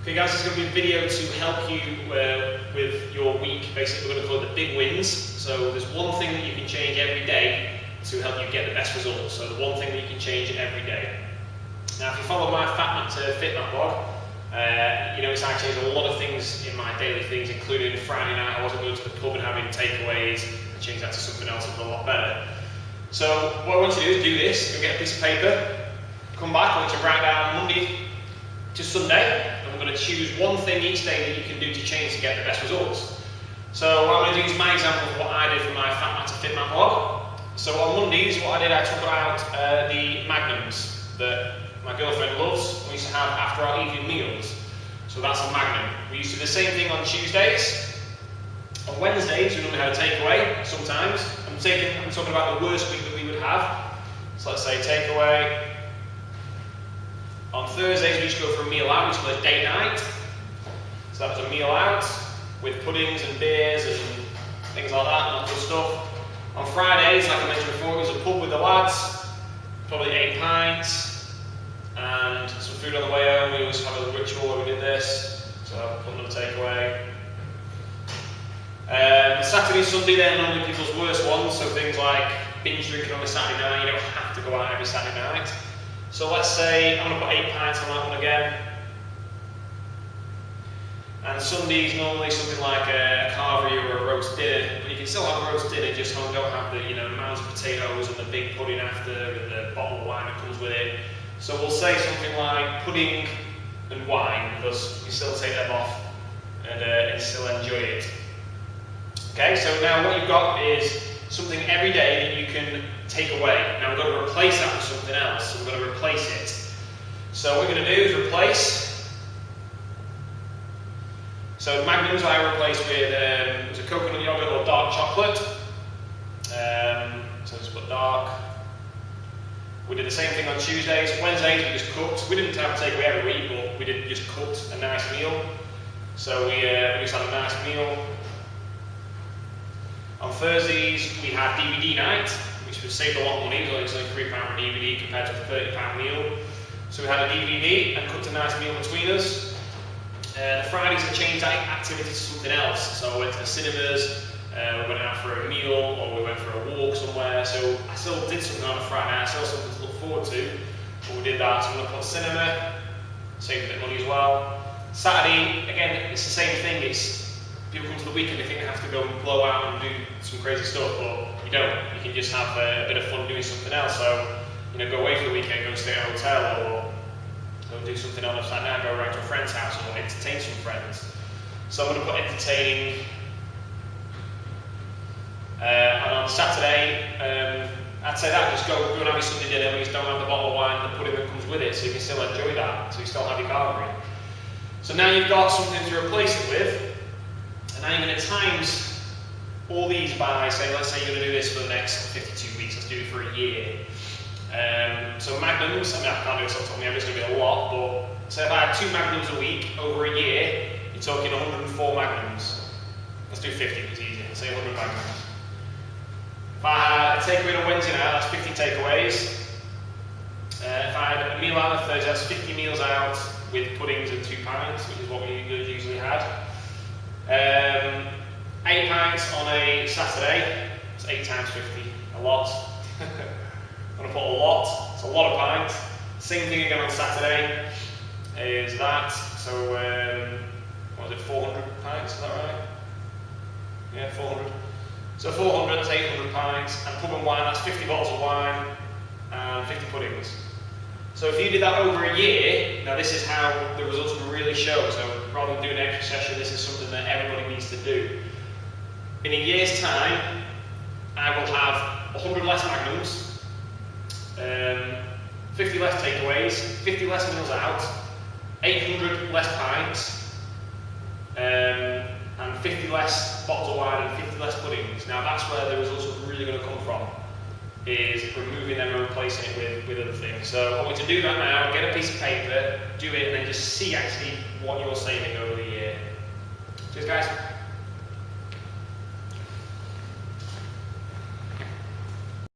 Okay guys, this is going to be a video to help you with your week. Basically we're going to call it the big wins. So there's one thing that you can change every day to help you get the best results. So the one thing that you can change every day. Now if you follow my Fat Man to Fit Man blog, you notice I changed a lot of things in my daily things, including Friday night I wasn't going to the pub and having takeaways. I changed that to something else that's a lot better. So what I want you to do is do this. You'll get a piece of paper, come back, I want you to write down Monday to Sunday, and we're going to choose one thing each day that you can do to change to get the best results. So what I'm going to do is my example of what I did for my Fat Man to Fit Man blog. So on Mondays, what I did, I took out the Magnums that my girlfriend loves. We used to have after our evening meals. So that's a Magnum. We used to do the same thing on Tuesdays. On Wednesdays, we normally had a takeaway sometimes. I'm talking about the worst week that we would have. So let's say takeaway. On Thursdays, we used to go for a meal out. We used to go a date night. So that was a meal out with puddings and beers and things like that, and all good stuff. On Fridays, like I mentioned before, it was a pub with the lads, probably 8 pints, and some food on the way home. We always have a ritual where we did this, so I'll put another takeaway. Saturday and Sunday, they're normally people's worst ones, so things like binge drinking on a Saturday night. You don't have to go out every Saturday night. So let's say I'm going to put 8 pints on that one again. And Sunday's normally something like a carvery or a roast dinner. But you can still have a roast dinner, just don't have the mounds of potatoes and the big pudding after and the bottle of wine that comes with it. So we'll say something like pudding and wine, because you can still take them off and still enjoy it. Okay, so now what you've got is something every day that you can take away. Now we're going to replace that with something else, so we're going to replace it. So what we're going to do is replace. So Magnums I replaced with it was a coconut yogurt or dark chocolate. So let's put dark. We did the same thing on Tuesdays. Wednesdays we just cooked. We didn't have a takeaway every week, but we did just cooked a nice meal. So we just had a nice meal. On Thursdays we had DVD night, which we saved a lot of money. It was only £3 for a DVD compared to a £30 meal. So we had a DVD and cooked a nice meal between us. The Fridays I changed activity to something else. So I went to the cinemas, we went out for a meal, or we went for a walk somewhere. So I still did something on a Friday night, I still had something to look forward to. But we did that. So I'm going to put cinema, saved a bit of money as well. Saturday, again, it's the same thing. People come to the weekend, they think they have to go and blow out and do some crazy stuff, but you don't. You can just have a bit of fun doing something else. So, go away for the weekend, go and stay at a hotel, or go and do something on a Saturday night, go around to a friend's house, or entertain some friends. So I'm going to put entertaining. And on Saturday, I'd say that, just go and have your Sunday dinner, but you just don't have the bottle of wine and the pudding that comes with it, so you can still enjoy that, so you still have your carvery. So now you've got something to replace it with. And now you're going to times all these by, say, let's say you're going to do this for the next 52 weeks, let's do it for a year. So Magnums, I can't do this off the top of my head, it's going to be a lot, but say if I had 2 Magnums a week over a year, you're talking 104 Magnums. Let's do 50, it's easier, let's say 100 Magnums. If I had a takeaway on a Wednesday night, that's 50 takeaways. If I had a meal out on a Thursday, that's 50 meals out with puddings and 2 pints, which is what we usually had. 8 pints on a Saturday, it's 8 times 50, a lot. I'm going to put a lot, it's a lot of pints. Same thing again on Saturday, is that, so what was it, 400 pints, is that right? Yeah, 400. So 400, that's 800 pints, and pub and wine, that's 50 bottles of wine and 50 puddings. So if you did that over a year, now this is how the results will really show. So rather than doing an extra session, this is something that everybody needs to do. In a year's time, I will have 100 less Magnums, 50 less takeaways, 50 less meals out, 800 less pints, and 50 less bottles of wine and 50 less puddings. Now that's where the results are really going to come from, is removing them and replacing it with other things. So I want you to do that now, get a piece of paper, do it, and then just see actually what you're saving over the year. Cheers guys.